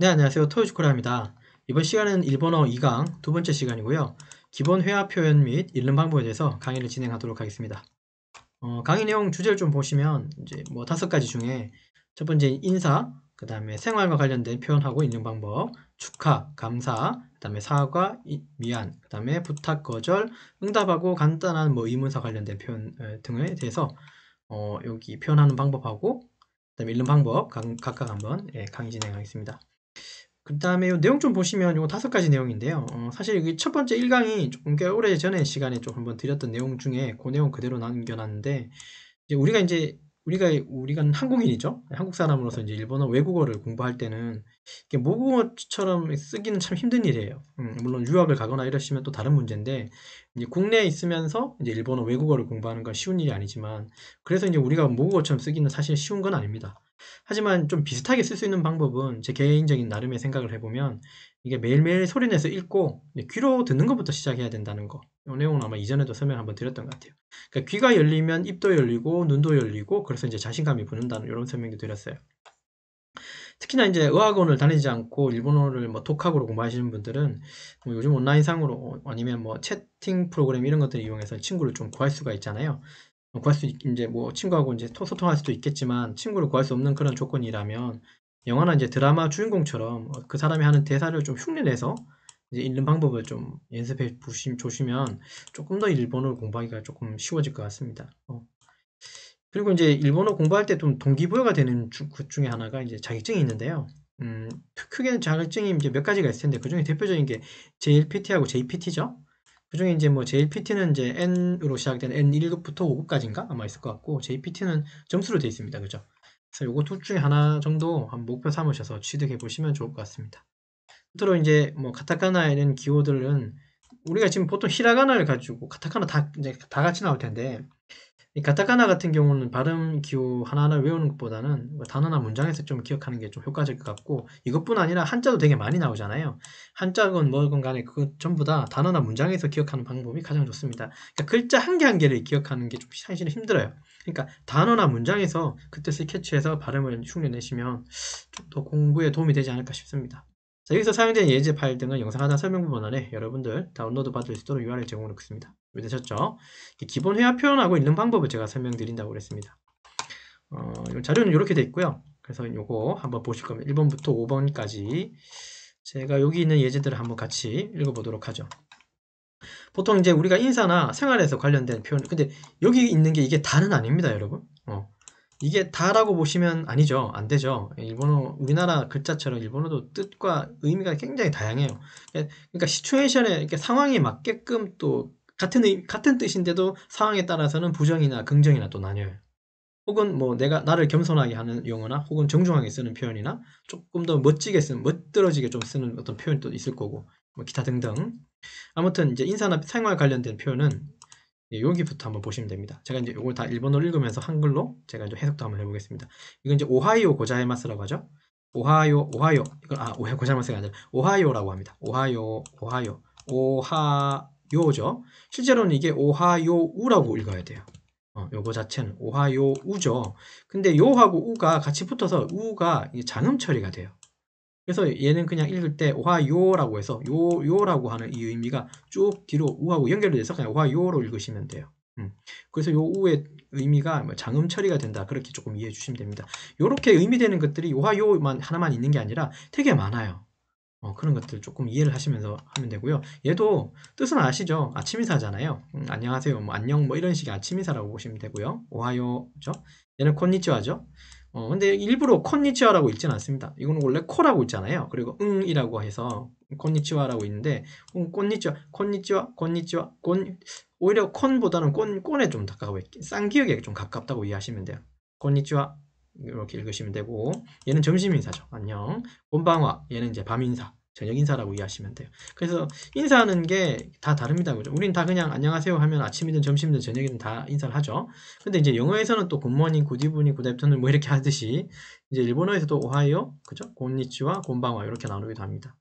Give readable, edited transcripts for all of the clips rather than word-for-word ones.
네, 안녕하세요. 토요즈코리아입니다. 이번 시간은 일본어 2강 두 번째 시간이고요. 기본 회화 표현 및 읽는 방법에 대해서 강의를 진행하도록 하겠습니다. 강의 내용 주제를 좀 보시면 이제 뭐 5가지 중에 첫 번째 인사, 그 다음에 생활과 관련된 표현하고 읽는 방법, 축하, 감사, 그 다음에 사과, 미안, 그 다음에 부탁, 거절, 응답하고 간단한 뭐 의문사 관련된 표현 등에 대해서 여기 표현하는 방법하고 그 다음에 읽는 방법 각각 한번 강의 진행하겠습니다. 그 다음에 요 내용 좀 보시면 요 5가지 내용인데요. 사실 여기 첫 번째 1강이 조금 꽤 오래 전에 시간에 좀 한번 드렸던 내용 중에 그 내용 그대로 남겨놨는데, 이제 우리가 한국인이죠. 한국 사람으로서 이제 일본어 외국어를 공부할 때는 이게 모국어처럼 쓰기는 참 힘든 일이에요. 물론 유학을 가거나 이러시면 또 다른 문제인데, 이제 국내에 있으면서 이제 일본어 외국어를 공부하는 건 쉬운 일이 아니지만, 그래서 이제 우리가 모국어처럼 쓰기는 사실 쉬운 건 아닙니다. 하지만 좀 비슷하게 쓸 수 있는 방법은 제 개인적인 나름의 생각을 해보면, 이게 매일매일 소리내서 읽고 귀로 듣는 것부터 시작해야 된다는 거. 이 내용은 아마 이전에도 설명 한번 드렸던 것 같아요. 그러니까 귀가 열리면 입도 열리고 눈도 열리고, 그래서 이제 자신감이 붙는다는 이런 설명도 드렸어요. 특히나 이제 의학원을 다니지 않고 일본어를 뭐 독학으로 공부하시는 분들은 뭐 요즘 온라인상으로 아니면 뭐 채팅 프로그램 이런 것들을 이용해서 친구를 좀 구할 수가 있잖아요. 이제 뭐 친구하고 이제 소통할 수도 있겠지만, 친구를 구할 수 없는 그런 조건이라면 영화나 이제 드라마 주인공처럼 그 사람이 하는 대사를 좀 흉내내서 이제 읽는 방법을 좀 연습해 보시면 조금 더 일본어를 공부하기가 조금 쉬워질 것 같습니다. 그리고 이제 일본어 공부할 때 좀 동기부여가 되는 것 중에 하나가 이제 자격증이 있는데요. 크게 자격증이 이제 몇 가지가 있을 텐데, 그 중에 대표적인 게 JLPT하고 JPT죠. 그 중에 이제 뭐 JLPT는 이제 N으로 시작되는 N1급부터 5급까지인가 아마 있을 것 같고, JPT는 점수로 되어 있습니다. 그죠? 그래서 요거 둘 중에 하나 정도 한 목표 삼으셔서 취득해 보시면 좋을 것 같습니다. 끝으로 이제 뭐 카타카나에는 기호들은 우리가 지금 보통 히라가나를 가지고 카타카나 다 이제 다 같이 나올 텐데, 이 가타카나 같은 경우는 발음 기호 하나하나 외우는 것보다는 뭐 단어나 문장에서 좀 기억하는 게 좀 효과적일 것 같고, 이것뿐 아니라 한자도 되게 많이 나오잖아요. 한자건 뭐건 간에 그거 전부 다 단어나 문장에서 기억하는 방법이 가장 좋습니다. 그러니까 글자 한 개 한 개를 기억하는 게 좀 사실은 힘들어요. 그러니까 단어나 문장에서 그 뜻을 캐치해서 발음을 흉내내시면 좀 더 공부에 도움이 되지 않을까 싶습니다. 자, 여기서 사용된 예제 파일 등은 영상 하단 설명 부분 안에 여러분들 다운로드 받을 수 있도록 URL 제공을 놓겠습니다. 준비되셨죠? 기본 회화 표현하고 읽는 방법을 제가 설명드린다고 그랬습니다. 이 자료는 이렇게 돼 있고요. 그래서 이거 한번 보실 거면 1번부터 5번까지 제가 여기 있는 예제들을 한번 같이 읽어보도록 하죠. 보통 이제 우리가 인사나 생활에서 관련된 표현, 근데 여기 있는 게 이게 다는 아닙니다, 여러분. 이게 다라고 보시면 아니죠. 안 되죠. 일본어, 우리나라 글자처럼 일본어도 뜻과 의미가 굉장히 다양해요. 그러니까 시츄에이션에, 이렇게 상황에 맞게끔 또 같은 뜻인데도 상황에 따라서는 부정이나 긍정이나 또 나뉘어요. 혹은 뭐 나를 겸손하게 하는 용어나, 혹은 정중하게 쓰는 표현이나, 조금 더 멋지게 쓰는, 멋들어지게 좀 쓰는 어떤 표현도 있을 거고, 뭐 기타 등등. 아무튼 이제 인사나 생활 관련된 표현은 여기부터 한번 보시면 됩니다. 제가 이제 이걸 다 일본어를 읽으면서 한글로 제가 이제 해석도 한번 해보겠습니다. 이건 이제 오하이오 고자이마스라고 하죠. 오하이오. 이건 오하이오 고자이마스가 아니라 오하이오라고 합니다. 오하요죠. 실제로는 이게 오하요우라고 읽어야 돼요. 요거 자체는 오하요우죠. 근데 요하고 우가 같이 붙어서 우가 장음 처리가 돼요. 그래서 얘는 그냥 읽을 때 오하요라고 해서 요라고 하는 이 의미가 쭉 뒤로 우하고 연결이 돼서 그냥 오하요로 읽으시면 돼요. 그래서 요 우의 의미가 뭐 장음 처리가 된다, 그렇게 조금 이해해 주시면 됩니다. 요렇게 의미되는 것들이 오하요만 하나만 있는 게 아니라 되게 많아요. 그런 것들 조금 이해를 하시면서 하면 되고요. 얘도 뜻은 아시죠? 아침 인사잖아요. 안녕하세요, 뭐 안녕, 뭐 이런 식의 아침 인사라고 보시면 되고요. 오하요죠. 얘는 콘니치와죠. 근데 일부러 콘니치와라고 읽지는 않습니다. 이거는 원래 코라고 있잖아요. 그리고 응이라고 해서 콘니치와라고 있는데, 콘니치와, 오히려 콘보다는 꼰에 좀 가까워요. 쌍기역에 좀 가깝다고 이해하시면 돼요. 콘니치와 이렇게 읽으시면 되고, 얘는 점심 인사죠. 안녕. 곤방와, 얘는 이제 밤 인사, 저녁 인사라고 이해하시면 돼요. 그래서 인사하는 게 다 다릅니다. 그죠? 우린 다 그냥 안녕하세요 하면 아침이든 점심이든 저녁이든 다 인사를 하죠. 근데 이제 영어에서는 또 굿모닝, 굿이브닝, 굿애프터눈 뭐 이렇게 하듯이, 이제 일본어에서도 오하이오, 그죠? 곤니치와, 곤방와 이렇게 나누기도 합니다.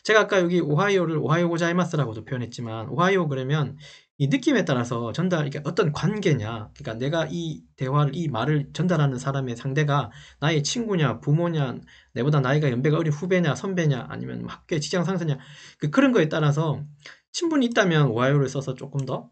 제가 아까 여기 오하이오를 오하이오 고자이마스라고도 표현했지만, 오하이오 그러면 이 느낌에 따라서 이게 어떤 관계냐, 그러니까 내가 이 대화를, 이 말을 전달하는 사람의 상대가 나의 친구냐, 부모냐, 내보다 나이가 연배가 어린 후배냐, 선배냐, 아니면 뭐 학교의 직장 상사냐, 그런 거에 따라서 친분이 있다면 오하이오를 써서 조금 더,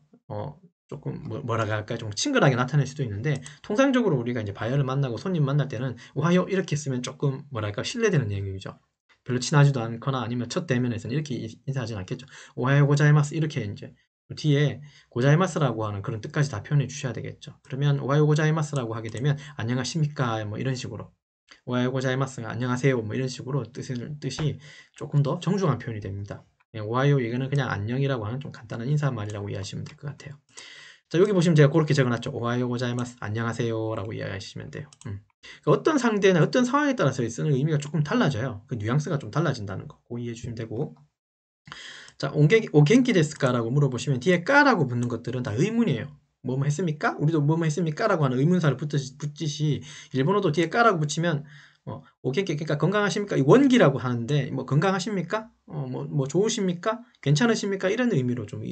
조금 뭐라고 할까요? 좀 친근하게 나타낼 수도 있는데, 통상적으로 우리가 이제 바이어를 만나고 손님 만날 때는 오하이오 이렇게 쓰면 조금 뭐랄까 신뢰되는 내용이죠. 별로 친하지도 않거나 아니면 첫 대면에서는 이렇게 인사하진 않겠죠. 오하요 고자이마스 이렇게 이제 뒤에 고자이마스라고 하는 그런 뜻까지 다 표현해 주셔야 되겠죠. 그러면 오하요 고자이마스라고 하게 되면 안녕하십니까 뭐 이런 식으로, 오하요 고자이마스 안녕하세요 뭐 이런 식으로 뜻이 조금 더 정중한 표현이 됩니다. 오하요 이거는 그냥 안녕이라고 하는 좀 간단한 인사말이라고 이해하시면 될 것 같아요. 자, 여기 보시면 제가 그렇게 적어놨죠. 오하요 고자이마스 안녕하세요 라고 이해하시면 돼요. 어떤 상대나 어떤 상황에 따라서 쓰는 의미가 조금 달라져요. 그 뉘앙스가 좀 달라진다는 거 꼭 이해해 주시면 되고, 자, 오겐키 데스까라고 물어보시면 뒤에 까라고 붙는 것들은 다 의문이에요. 뭐뭐 했습니까? 우리도 뭐뭐 했습니까? 라고 하는 의문사를 붙듯이 일본어도 뒤에 까라고 붙이면 오겐키, 그러니까 건강하십니까? 원기라고 하는데 뭐 건강하십니까? 뭐 좋으십니까? 괜찮으십니까? 이런 의미로 좀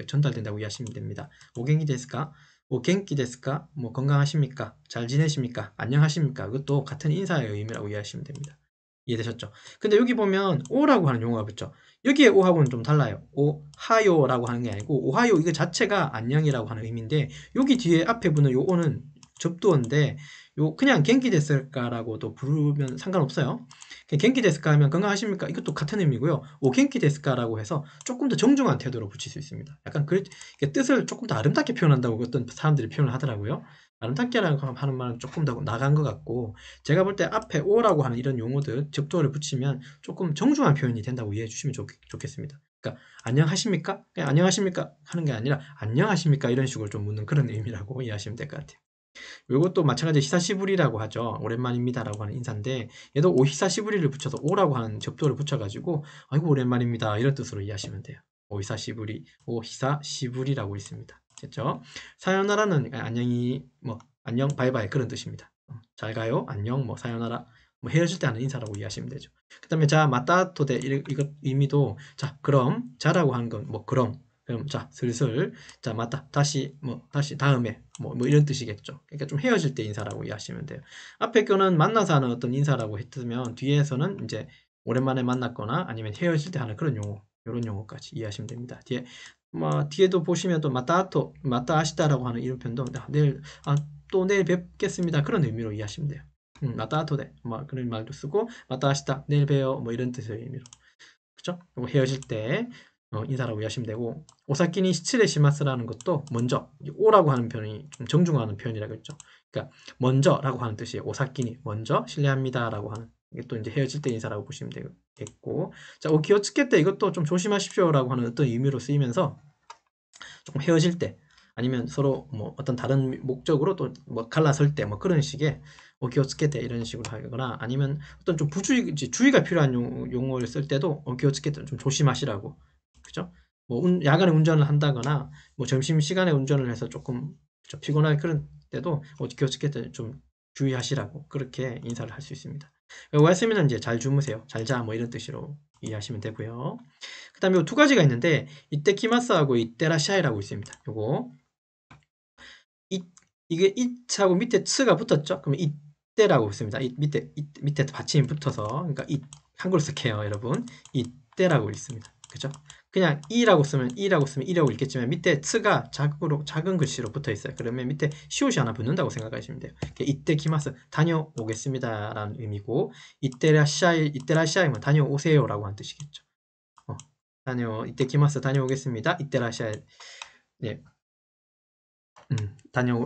전달된다고 이해하시면 됩니다. 오겐키 데스까? 오겐키 데스까? 뭐 건강하십니까? 잘 지내십니까? 안녕하십니까? 그것도 같은 인사의 의미라고 이해하시면 됩니다. 이해되셨죠? 근데 여기 보면 오라고 하는 용어가 붙죠. 여기에 오하고는 좀 달라요. 오하요라고 하는 게 아니고, 오하요 이거 자체가 안녕이라고 하는 의미인데, 여기 뒤에 앞에 붙는 요 오는 접두어인데, 요 그냥 겐키 데스까라고도 부르면 상관없어요. 겐키 데스까 하면 건강하십니까? 이것도 같은 의미고요. 오 겐키 데스까라고 해서 조금 더 정중한 태도로 붙일 수 있습니다. 약간 뜻을 조금 더 아름답게 표현한다고 어떤 사람들이 표현을 하더라고요. 아름답게라고 하는 말은 조금 더 나간 것 같고, 제가 볼 때 앞에 오라고 하는 이런 용어들 접두어를 붙이면 조금 정중한 표현이 된다고 이해해 주시면 좋겠습니다. 그러니까 안녕하십니까? 그냥 안녕하십니까 하는 게 아니라 안녕하십니까 이런 식으로 좀 묻는 그런 의미라고 이해하시면 될 것 같아요. 이것도 마찬가지 히사시부리라고 하죠. 오랜만입니다라고 하는 인사인데, 얘도 오히사시부리를 붙여서 오라고 하는 접두어를 붙여가지고 아이고 오랜만입니다 이런 뜻으로 이해하시면 돼요. 오히사시부리, 오히사시부리라고 있습니다. 됐죠? 사요나라는 안녕히 뭐 안녕 바이바이 그런 뜻입니다. 잘 가요, 안녕, 뭐 사요나라, 뭐 헤어질 때 하는 인사라고 이해하시면 되죠. 그 다음에 자 마따토데 이것 의미도, 자 그럼, 자라고 하는 건 뭐 그럼 자 슬슬, 자 맞다, 다시 다음에 뭐 이런 뜻이겠죠. 그러니까 좀 헤어질 때 인사라고 이해하시면 돼요. 앞에 거는 만나서 하는 어떤 인사라고 했으면 뒤에서는 이제 오랜만에 만났거나 아니면 헤어질 때 하는 그런 용어, 이런 용어까지 이해하시면 됩니다. 뒤에도 보시면 또 마따 아시다라고 하는 이런 표현도 내일 또 내일 뵙겠습니다 그런 의미로 이해하시면 돼요. 마따토데 그런 말도 쓰고, 마따 아시다 내일 봬요 뭐 이런 뜻의 의미로, 그죠? 헤어질 때 인사라고 이해하시면 되고, 오사키니 시츠레 시마스라는 것도 먼저, 오라고 하는 표현이 좀 정중하는 표현이라고 했죠. 그러니까 먼저라고 하는 뜻이에요. 오사키니 먼저 실례합니다라고 하는, 이게 또 이제 헤어질 때 인사라고 보시면 되겠고, 자 오키오츠케 때 이것도 좀 조심하십시오라고 하는 어떤 의미로 쓰이면서 조금 헤어질 때 아니면 서로 뭐 어떤 다른 목적으로 또 뭐 갈라설 때 뭐 그런 식의 오키오츠케 때 이런 식으로 하거나, 아니면 어떤 좀 주의가 필요한 용어를 쓸 때도 오키오츠케 때 좀 조심하시라고, 그죠? 뭐 야간에 운전을 한다거나 뭐 점심 시간에 운전을 해서 조금 피곤할 그런 때도 오키오츠케 때 좀 주의하시라고 그렇게 인사를 할 수 있습니다. 오야스미는 이제 잘 주무세요, 잘 자 뭐 이런 뜻으로 이해하시면 되고요. 그 다음에 두 가지가 있는데, 이때키마스하고 이때라시아이라고 있습니다. 요거 이게 it하고 밑에 ts가 붙었죠? 그러면 이때라고 있습니다. 밑에 받침이 붙어서, 그러니까 한글로 쓸게요 여러분. 이때라고 있습니다. 그죠? 그냥 이라고 쓰면 이라고 읽겠지만 밑에 ts가 작은 글씨로 붙어 있어요. 그러면 밑에 시옷이 하나 붙는다고 생각하시면 돼요. 이때키마스 다녀오겠습니다 라는 의미고, 이때라시아이면 다녀오세요 라고 하는 뜻이겠죠. 이때키마스 다녀오겠습니다. 이때라시아이, 네.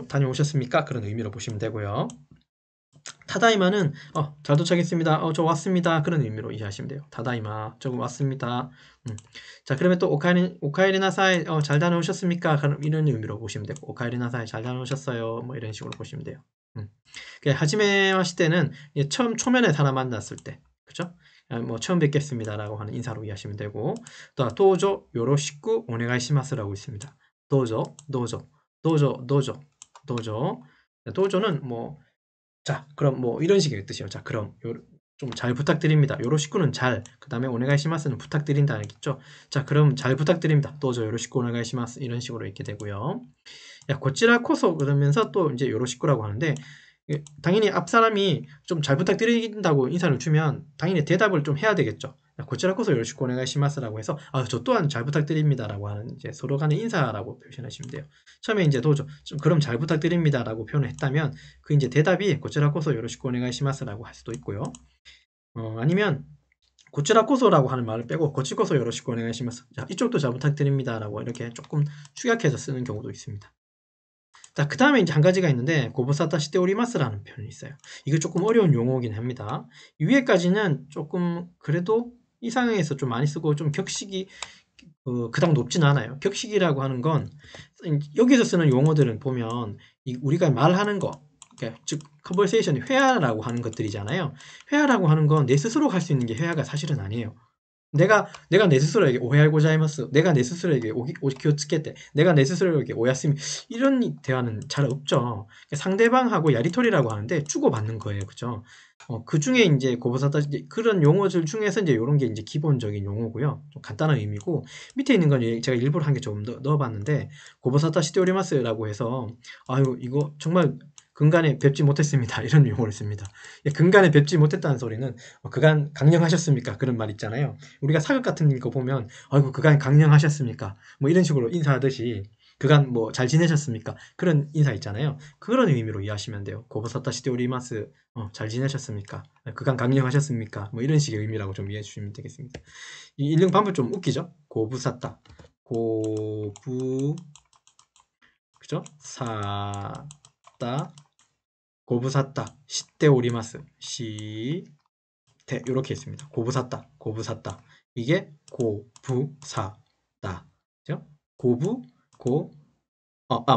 다녀오셨습니까? 그런 의미로 보시면 되고요. 타다이마는 잘 도착했습니다. 저 왔습니다. 그런 의미로 이해하시면 돼요. 타다이마, 저 왔습니다. 자, 그러면 또 오카에리나사이, 잘 다녀오셨습니까? 이런 의미로 보시면 되고, 오카에리나사이 잘 다녀오셨어요. 뭐 이런 식으로 보시면 돼요. 하지메 하실 때는 초면에 사람 만났을 때, 그죠? 뭐 처음 뵙겠습니다라고 하는 인사로 이해하시면 되고, 또 도저 요로시쿠 오네가이시마스라고 있습니다. 도저. 도저는 뭐, 자 그럼 뭐 이런 식의 뜻이에요. 자 그럼 좀 잘 부탁드립니다. 요로시쿠는 잘, 그 다음에 오네가이시마스는 부탁드린다겠죠. 자, 그럼 잘 부탁드립니다. 도저 요로시쿠 오네가이시마스 이런 식으로 읽게 되고요. 야, 고치라 코소 그러면서 또 이제 요로시쿠라고 하는데 당연히 앞 사람이 좀 잘 부탁드린다고 인사를 주면 당연히 대답을 좀 해야 되겠죠. 고치라 코소 요로시쿠 오네가이시마스라고 해서 저 또한 잘 부탁드립니다라고 하는 이제 서로 간의 인사라고 표현하시면 돼요. 처음에 이제 도저 좀 그럼 잘 부탁드립니다라고 표현을 했다면 그 이제 대답이 고치라 코소 요로시쿠 오네가이시마스라고 할 수도 있고요. 아니면 고치라 코소라고 하는 말을 빼고 고치코소 요로시쿠 오네가이시마스. 자, 이쪽도 잘 부탁드립니다라고 이렇게 조금 축약해서 쓰는 경우도 있습니다. 자, 그 다음에 이제 한 가지가 있는데 고보사타 시테 오리마스라는 표현이 있어요. 이거 조금 어려운 용어긴 합니다. 위에까지는 조금 그래도 이 상황에서 좀 많이 쓰고 좀 격식이 그닥 높진 않아요. 격식이라고 하는 건 여기서 쓰는 용어들은 보면 우리가 말하는 거, 그러니까 즉 컨버세이션이 회화라고 하는 것들이잖아요. 회화라고 하는 건 내 스스로 할 수 있는 게 회화가 사실은 아니에요. 내가 내 스스로에게 오해할 고자이마스, 내가 내 스스로에게 오키오츠케테, 내가 내 스스로에게 오야스미 이런 대화는 잘 없죠. 상대방하고 야리토리라고 하는데 주고받는 거예요, 그죠? 그 중에 이제 고보사타 그런 용어들 중에서 이제 이런 게 이제 기본적인 용어고요, 좀 간단한 의미고 밑에 있는 건 제가 일부러 한 게 좀 넣어봤는데 고보사타 시테오리마스라고 해서 아유 이거 정말 근간에 뵙지 못했습니다. 이런 용어를 씁니다. 근간에 뵙지 못했다는 소리는 그간 강령하셨습니까? 그런 말 있잖아요. 우리가 사극 같은 거 보면 아이고 그간 강령하셨습니까? 뭐 이런 식으로 인사하듯이 그간 뭐 잘 지내셨습니까? 그런 인사 있잖아요. 그런 의미로 이해하시면 돼요. 고보사타 시테오리마스 잘 지내셨습니까? 그간 강령하셨습니까? 뭐 이런 식의 의미라고 좀 이해해 주시면 되겠습니다. 이 일릉 반복 좀 웃기죠? 고부사타 고부 그죠? 사다 고부샀다 시때 오리마스 시테 이렇게 있습니다. 고부샀다 고부샀다 이게 고부사다 그죠? 고부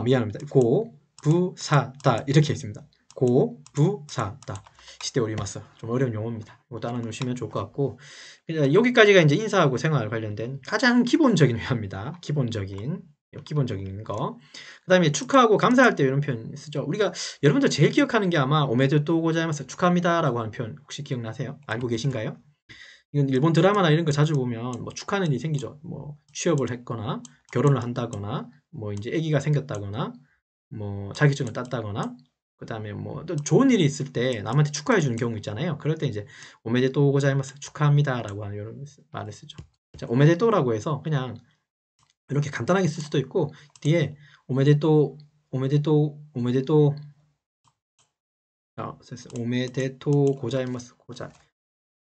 미안합니다. 고부사다 이렇게 있습니다. 고부사다 시때 오리마스 좀 어려운 용어입니다. 이거 따라놓으시면 좋을 것 같고 여기까지가 이제 인사하고 생활 관련된 가장 기본적인 회화입니다. 기본적인 거. 그 다음에 축하하고 감사할 때 이런 표현 쓰죠. 우리가 여러분들 제일 기억하는 게 아마 오메데토 고자이마스 축하합니다 라고 하는 표현 혹시 기억나세요? 알고 계신가요? 이건 일본 드라마나 이런 거 자주 보면 뭐 축하하는 일이 생기죠. 뭐 취업을 했거나 결혼을 한다거나 뭐 이제 아기가 생겼다거나 뭐 자격증을 땄다거나 그 다음에 뭐 또 좋은 일이 있을 때 남한테 축하해 주는 경우 있잖아요. 그럴 때 이제 오메데토 고자이마스 축하합니다 라고 하는 이런 말을 쓰죠. 자, 오메데토라고 해서 그냥 이렇게 간단하게 쓸 수도 있고 뒤에 오메데토 오메데토 고자이마스 고자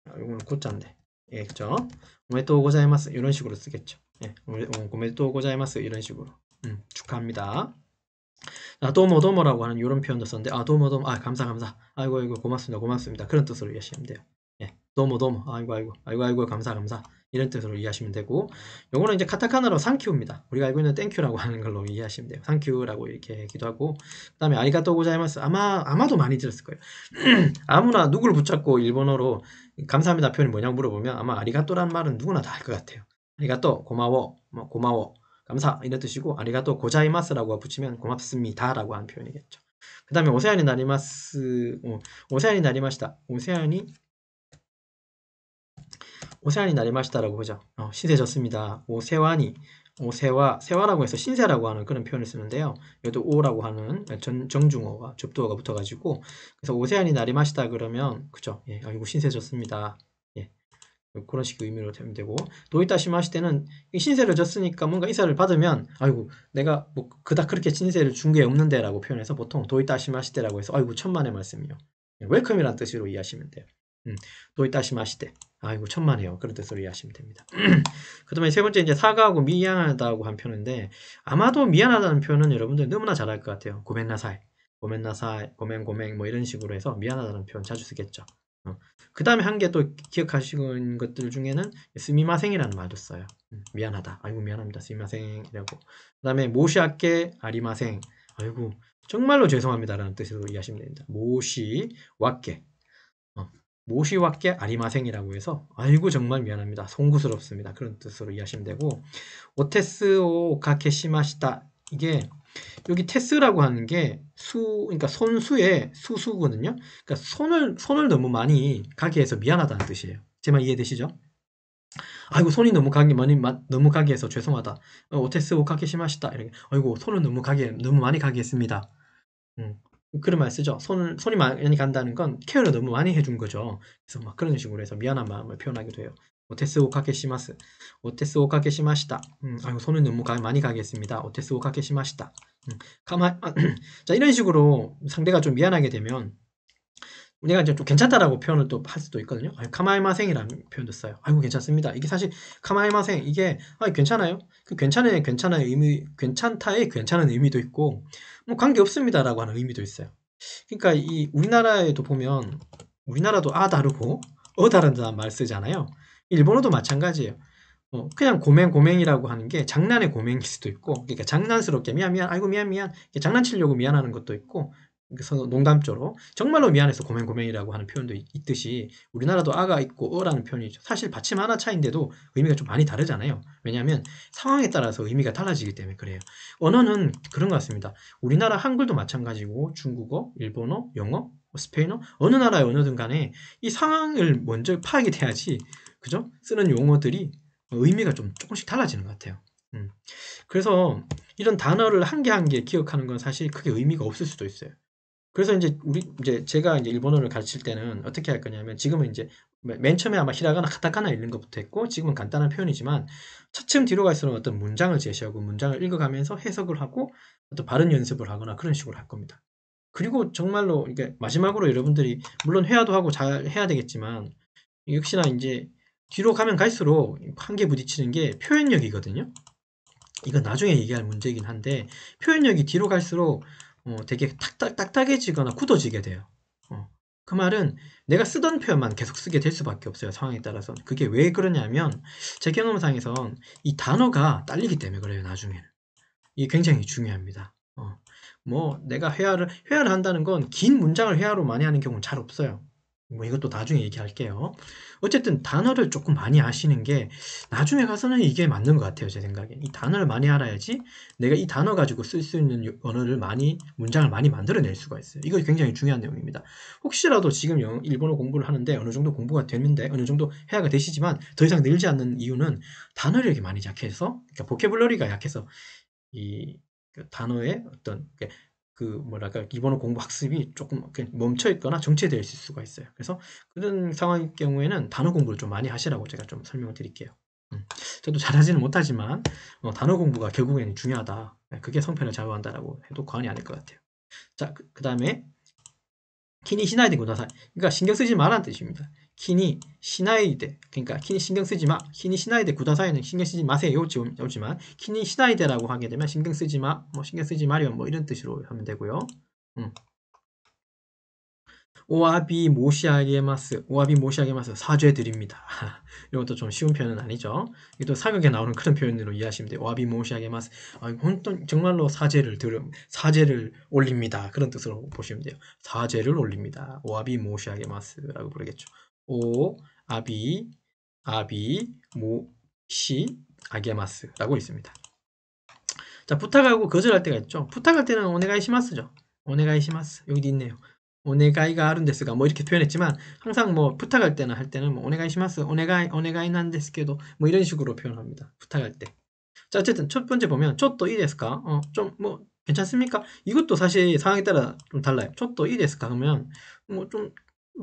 이거는 고자인데 예 그죠? 오메데토 고자이마스 이런 식으로 쓰겠죠. 예 오메데토 고자이마스 이런 식으로 축하합니다. 도모도모라고 하는 이런 표현도 썼는데 도모도모 감사 아이고 고맙습니다 그런 뜻으로 이해하시면 돼요. 예 도모도모 아이고 감사 이런 뜻으로 이해하시면 되고 요거는 이제 카타카나로 상큐입니다. 우리가 알고 있는 땡큐라고 하는 걸로 이해하시면 돼요. 상큐라고 이렇게 하기도 하고 그 다음에 아리가또 고자이마스 아마도 많이 들었을 거예요. 아무나 누구를 붙잡고 일본어로 감사합니다 표현이 뭐냐고 물어보면 아마 아리가또라는 말은 누구나 다 알 것 같아요. 아리가또 고마워 감사 이런 뜻이고 아리가또 고자이마스라고 붙이면 고맙습니다 라고 하는 표현이겠죠. 그 다음에 오세아니 나리마스 오세아니 나리마시다 오세아니 나리마시다라고 보죠. 신세졌습니다. 세화라고 해서 신세라고 하는 그런 표현을 쓰는데요. 여기도 오라고 하는 정중어가 접두어가 붙어가지고 그래서 오세아니 나리마시다 그러면 그죠? 예, 아이고 신세졌습니다. 예, 그런 식의 의미로 되면 되고 도이타시마시 때는 신세를 졌으니까 뭔가 인사를 받으면 아이고 내가 뭐 그닥 그렇게 신세를 준 게 없는데라고 표현해서 보통 도이타시마시 때라고 해서 아이고 천만의 말씀이요. 웰컴이라는 뜻으로 이해하시면 돼요. 도이타시마시 때 아이고 천만에요. 그런 뜻으로 이해하시면 됩니다. 그 다음에 세 번째 이제 사과하고 미안하다고 한 표현인데 아마도 미안하다는 표현은 여러분들 너무나 잘 알 것 같아요. 고멘나사이 고멘 뭐 이런 식으로 해서 미안하다는 표현 자주 쓰겠죠. 그 다음에 한 개 또 기억하시는 것들 중에는 스미마생이라는 말도 써요. 미안하다. 아이고 미안합니다. 스미마생이라고. 그 다음에 모시아께 아리마생. 아이고 정말로 죄송합니다라는 뜻으로 이해하시면 됩니다. 모시와께 모시와께 아리마생이라고 해서 아이고 정말 미안합니다. 송구스럽습니다. 그런 뜻으로 이해하시면 되고 오테스오 가케시마시다 이게 여기 테스라고 하는 게 그러니까 손수의 수수거든요. 그러니까 손을 너무 많이 가게 해서 미안하다는 뜻이에요. 제 말 이해되시죠? 아이고, 손이 너무 가게 해서 죄송하다. 오테스 오카게 시마시다. 이렇게. 아이고, 손을 너무 많이 가게 했습니다. 음. 그런 말 쓰죠. 손이 많이 간다는 건 케어를 너무 많이 해준 거죠. 그래서 막 그런 식으로 해서 미안한 마음을 표현하기도 해요. 오테스 오카게 시마스. 오테스 오카게 시마시다. 아이고, 손을 너무 많이 가게 했습니다. 오테스 오카게 시마시다. 자, 이런 식으로 상대가 좀 미안하게 되면 내가 이제 좀 괜찮다라고 표현을 또 할 수도 있거든요. 카마이마생이라는 표현도 써요. 아이고, 괜찮습니다. 이게 사실 카마이마생 이게 괜찮아요. 그 괜찮은 의미, 괜찮다의 괜찮은 의미도 있고 뭐 관계 없습니다라고 하는 의미도 있어요. 그러니까 이 우리나라에도 보면 우리나라도 다르고 다른다는 말 쓰잖아요. 일본어도 마찬가지예요. 그냥 고맹이라고 하는 게 장난의 고맹일 수도 있고, 그러니까 장난스럽게 미안, 아이고, 미안, 장난치려고 미안하는 것도 있고, 그래서 농담조로 정말로 미안해서 고맹이라고 하는 표현도 있듯이 우리나라도 아가 있고 어라는 표현이 사실 받침 하나 차인데도 의미가 좀 많이 다르잖아요. 왜냐하면 상황에 따라서 의미가 달라지기 때문에 그래요. 언어는 그런 것 같습니다. 우리나라 한글도 마찬가지고 중국어, 일본어, 영어, 스페인어, 어느 나라의 언어든 간에 이 상황을 먼저 파악이 돼야지, 그죠? 쓰는 용어들이 의미가 좀 조금씩 달라지는 것 같아요. 그래서 이런 단어를 한 개 한 개 기억하는 건 사실 크게 의미가 없을 수도 있어요. 그래서 이제 제가 이제 일본어를 가르칠 때는 어떻게 할 거냐면, 지금은 이제 맨 처음에 아마 히라가나 카타카나 읽는 것부터 했고, 지금은 간단한 표현이지만 차츰 뒤로 갈수록 어떤 문장을 제시하고 문장을 읽어가면서 해석을 하고 어떤 발음 연습을 하거나 그런 식으로 할 겁니다. 그리고 정말로 이게 마지막으로 여러분들이 물론 회화도 하고 잘 해야 되겠지만, 역시나 이제 뒤로 가면 갈수록 한계 부딪히는 게 표현력이거든요. 이건 나중에 얘기할 문제이긴 한데, 표현력이 뒤로 갈수록 되게 딱딱해지거나 굳어지게 돼요. 그 말은 내가 쓰던 표현만 계속 쓰게 될 수밖에 없어요. 상황에 따라서. 그게 왜 그러냐면 제 경험상에선 이 단어가 딸리기 때문에 그래요. 나중에는. 이게 굉장히 중요합니다. 뭐 내가 회화를 한다는 건 긴 문장을 회화로 많이 하는 경우는 잘 없어요. 뭐 이것도 나중에 얘기할게요. 어쨌든 단어를 조금 많이 아시는 게 나중에 가서는 이게 맞는 것 같아요. 제 생각에. 이 단어를 많이 알아야지 내가 이 단어 가지고 쓸 수 있는 언어를 문장을 많이 만들어낼 수가 있어요. 이거 굉장히 중요한 내용입니다. 혹시라도 지금 일본어 공부를 하는데 어느 정도 공부가 됐는데 어느 정도 회화가 되시지만 더 이상 늘지 않는 이유는 단어력이 많이 약해서, 그러니까 보캐블러리가 약해서 그 단어의 어떤 뭐랄까 일본어 공부 학습이 조금 멈춰 있거나 정체될 수가 있어요. 그래서 그런 상황일 경우에는 단어 공부를 좀 많이 하시라고 제가 좀 설명을 드릴게요. 저도 잘하지는 못하지만 단어 공부가 결국에는 중요하다. 그게 성패를 좌우한다라고 해도 과언이 아닐 것 같아요. 자, 그다음에 키니 시나이데 구다사이. 그러니까 신경 쓰지 말라는 뜻입니다. 키니 시나이데, 그러니까 키니 신경 쓰지 마. 키니 시나이데 구다사이는 신경 쓰지 마세요. 오지만 키니 시나이데라고 하게 되면 신경 쓰지 마, 뭐 신경 쓰지 마렴, 뭐 이런 뜻으로 하면 되고요. 오와비 모시아게마스, 오와비 모시아게마스, 사죄드립니다. 이런 것도 좀 쉬운 표현은 아니죠. 이것도 사극에 나오는 그런 표현으로 이해하시면 돼요. 오와비 모시아게마스, 정말로 사죄를 올립니다. 그런 뜻으로 보시면 돼요. 사죄를 올립니다. 오와비 모시아게마스라고 부르겠죠. 오, 아비, 모시, 아게마스라고 있습니다. 자, 부탁하고 거절할 때가 있죠. 부탁할 때는 오네가이시마스죠. 오네가이시마스. 여기도 있네요. 오네가이가 아룬데스가 뭐 이렇게 표현했지만 항상 뭐 부탁할 때나 할 때는 뭐 오네가이시마스, 오네가이 난데스케도 뭐 이런 식으로 표현합니다. 부탁할 때. 자, 어쨌든 첫 번째 보면 초또 이데스까? 좀 뭐 괜찮습니까? 이것도 사실 상황에 따라 좀 달라요. 초또 이데스까 하면 뭐좀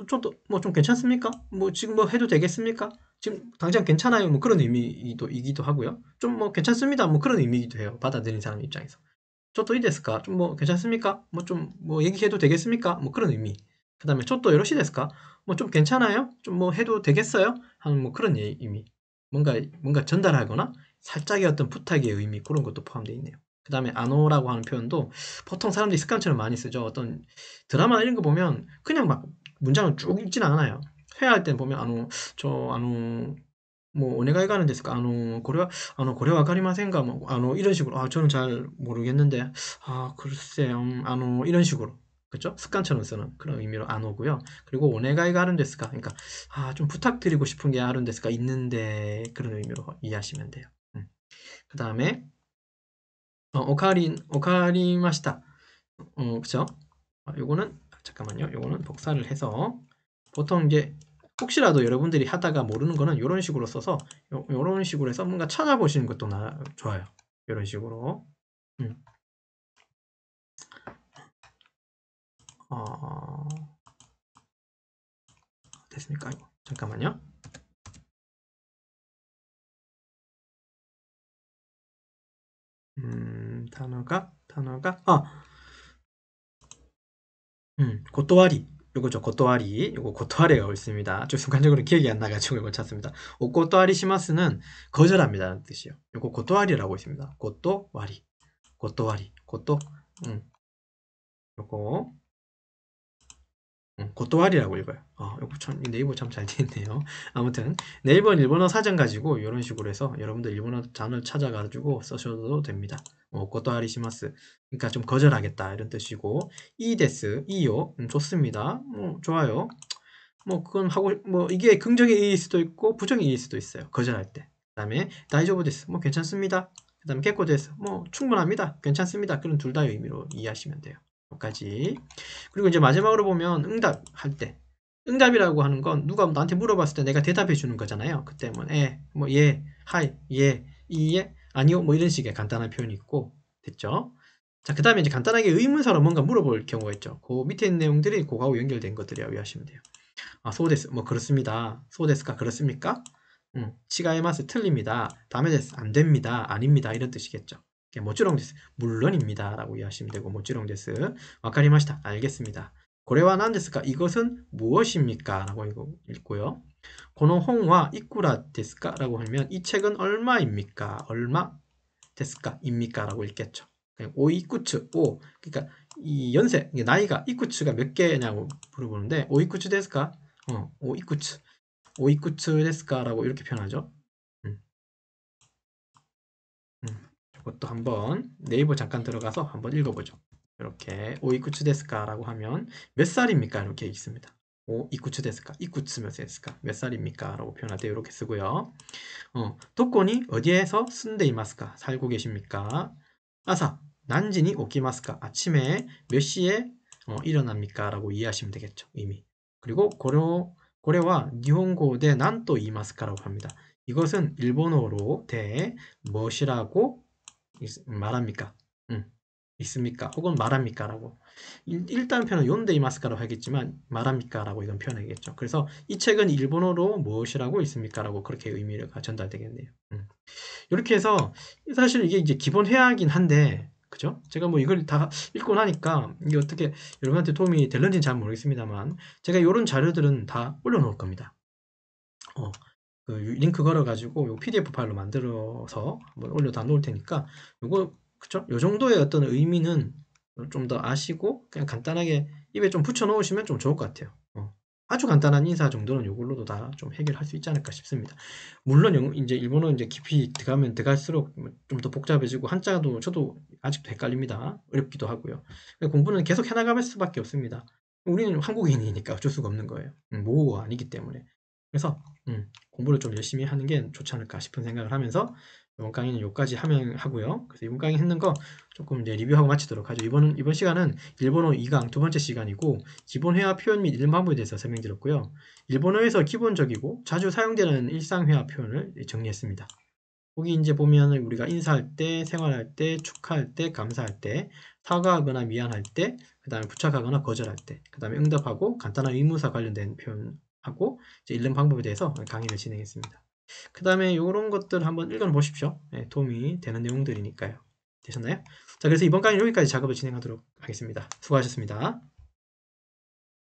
초또 뭐 좀 괜찮습니까? 뭐 지금 뭐 해도 되겠습니까? 지금 당장 괜찮아요. 뭐 그런 의미이기도 하고요. 좀 뭐 괜찮습니다. 뭐 그런 의미이기도 해요. 받아들인 사람 입장에서. 초또 이데스까? 좀 뭐 괜찮습니까? 뭐 좀 뭐 얘기해도 되겠습니까? 뭐 그런 의미. 그다음에 초또 요러시 데스까? 뭐 좀 괜찮아요? 좀 뭐 해도 되겠어요? 하는 뭐 그런 의미. 뭔가 전달하거나 살짝의 어떤 부탁의 의미, 그런 것도 포함되어 있네요. 그다음에 아노라고 하는 표현도 보통 사람들이 습관처럼 많이 쓰죠. 어떤 드라마나 이런 거 보면 그냥 막 문장을 쭉 읽지는 않아요. 회화할 땐 보면 뭐 오네가이 가는 데스까? 고래 와카리마센가? 뭐 이런 식으로. 저는 잘 모르겠는데. 글쎄요. 이런 식으로. 그죠? 습관처럼 쓰는 그런 의미로 아노고요. 그리고 오네가이 가는 데스까? 그러니까 좀 부탁드리고 싶은 게 아른 데스까 있는데, 그런 의미로 이해하시면 돼요. 그다음에 오카리마시타. 그쵸? 요거는, 잠깐만요. 요거는 복사를 해서, 보통 이제, 혹시라도 여러분들이 하다가 모르는 거는 요런 식으로 써서, 요런 식으로 해서 뭔가 찾아보시는 것도 좋아요. 요런 식으로. 음. 어, 됐습니까? 이거. 잠깐만요. 단어가, 고토와리. 요거죠, 고토와리. 요거 고토와리가 있습니다. 좀 순간적으로 기억이 안 나가지고 이거 찾습니다. 고토와리 시마스는 거절합니다라는 뜻이에요. 요거 고토와리라고 있습니다. 고토와리. 고토와리. 요거, 고토와리라고 읽어요. 요거 참, 네이버 참 잘 돼 있네요. 아무튼, 네이버 일본어 사전 가지고 이런 식으로 해서 여러분들 일본어 단어를 찾아가지고 써셔도 됩니다. 고토와리 시마스. 그러니까 좀 거절하겠다 이런 뜻이고, 이데스, 이요. 좋습니다. 좋아요. 그건 하고, 이게 긍정의 의일 수도 있고, 부정의 의일 수도 있어요. 거절할 때. 그 다음에, 다이조부 데스. 괜찮습니다. 그 다음에, 게코 데스. 충분합니다. 괜찮습니다. 그런 둘 다의 의미로 이해하시면 돼요. 여기까지. 그리고 이제 마지막으로 보면, 응답할 때. 응답이라고 하는 건 누가 나한테 물어봤을 때 내가 대답해 주는 거잖아요. 그때 예, 하이, 예, 이예, 아니요, 이런 식의 간단한 표현이 있고, 됐죠? 자, 그 다음에 이제 간단하게 의문사로 뭔가 물어볼 경우가 있죠. 그 밑에 있는 내용들이 그거하고 연결된 것들이라고 이해하시면 돼요. 소데스. 그렇습니다. 소데스까? 그렇습니까? 치가이마스 틀립니다. 다메데스. 안 됩니다. 아닙니다. 이런 뜻이겠죠. 모찌롱 데스. 물론입니다. 라고 이해하시면 되고, 모찌롱 데스. 와카리마시타. 알겠습니다. 고래와 난데스까? 이것은 무엇입니까? 라고 읽고요. 고노 홍와 이쿠라 데스까? 라고 하면 이 책은 얼마입니까? 얼마 데스까? 입니까? 라고 읽겠죠. 오이쿠츠, 그러니까 이 연세, 나이가 이쿠츠가 몇 개냐고 물어보는데 오이쿠츠 데스까? 오이쿠츠. 오이쿠츠 데스까라고 이렇게 표현하죠. 음, 이것도 한번 네이버 잠깐 들어가서 한번 읽어보죠. 이렇게 오이쿠츠 데스까라고 하면 몇 살입니까? 이렇게 있습니다. 이쿠츠 데스까? 이쿠츠 몇 데스까? 몇 살입니까? 라고 표현할 때 이렇게 쓰고요. 도코니 어디에서 쓴데 이마스까? 살고 계십니까? 아사 난지니 오키마스까? 아침에 몇 시에 일어납니까? 라고 이해하시면 되겠죠. 이미. 그리고 고래와 니혼고 대 난또 이마스카라고 합니다. 이것은 일본어로 대 무엇이라고 말합니까? 있습니까? 혹은 말합니까? 라고. 일단 표현은 욘데 이마스카라고 하겠지만 말합니까? 라고 이건 표현하겠죠. 그래서 이 책은 일본어로 무엇이라고 있습니까? 라고 그렇게 의미가 전달되겠네요. 이렇게 해서 사실 이게 이제 기본 회화이긴 한데 그죠? 제가 이걸 다 읽고 나니까 이게 어떻게 여러분한테 도움이 될는지는 잘 모르겠습니다만 제가 이런 자료들은 다 올려놓을 겁니다. 그 링크 걸어가지고 요 PDF 파일로 만들어서 한번 올려다 놓을 테니까 요거 그쵸? 요 정도의 어떤 의미는 좀 더 아시고 그냥 간단하게 입에 좀 붙여 놓으시면 좀 좋을 것 같아요. 아주 간단한 인사 정도는 요걸로도 다 좀 해결할 수 있지 않을까 싶습니다. 물론 이제 일본어 이제 깊이 들어가면 들어갈수록 좀 더 복잡해지고 한자도 저도 아직도 헷갈립니다. 어렵기도 하고요. 공부는 계속 해나갈 수밖에 없습니다. 우리는 한국인이니까 어쩔 수가 없는 거예요. 모국어가 아니기 때문에. 그래서 공부를 좀 열심히 하는 게 좋지 않을까 싶은 생각을 하면서 이번 강의는 여기까지 하고요. 그래서 이번 강의 했는 거 조금 이제 리뷰하고 마치도록 하죠. 이번 시간은 일본어 2강 두 번째 시간이고 기본 회화 표현 및 이름 방법에 대해서 설명드렸고요. 일본어에서 기본적이고 자주 사용되는 일상 회화 표현을 정리했습니다. 거기 이제 보면 우리가 인사할 때, 생활할 때, 축하할 때, 감사할 때, 사과하거나 미안할 때, 그 다음에 부착하거나 거절할 때, 그 다음에 응답하고 간단한 의문사 관련된 표현하고 이제 읽는 방법에 대해서 강의를 진행했습니다. 그 다음에 이런 것들 한번 읽어보십시오. 네, 도움이 되는 내용들이니까요. 되셨나요? 자, 그래서 이번 강의 여기까지 작업을 진행하도록 하겠습니다. 수고하셨습니다.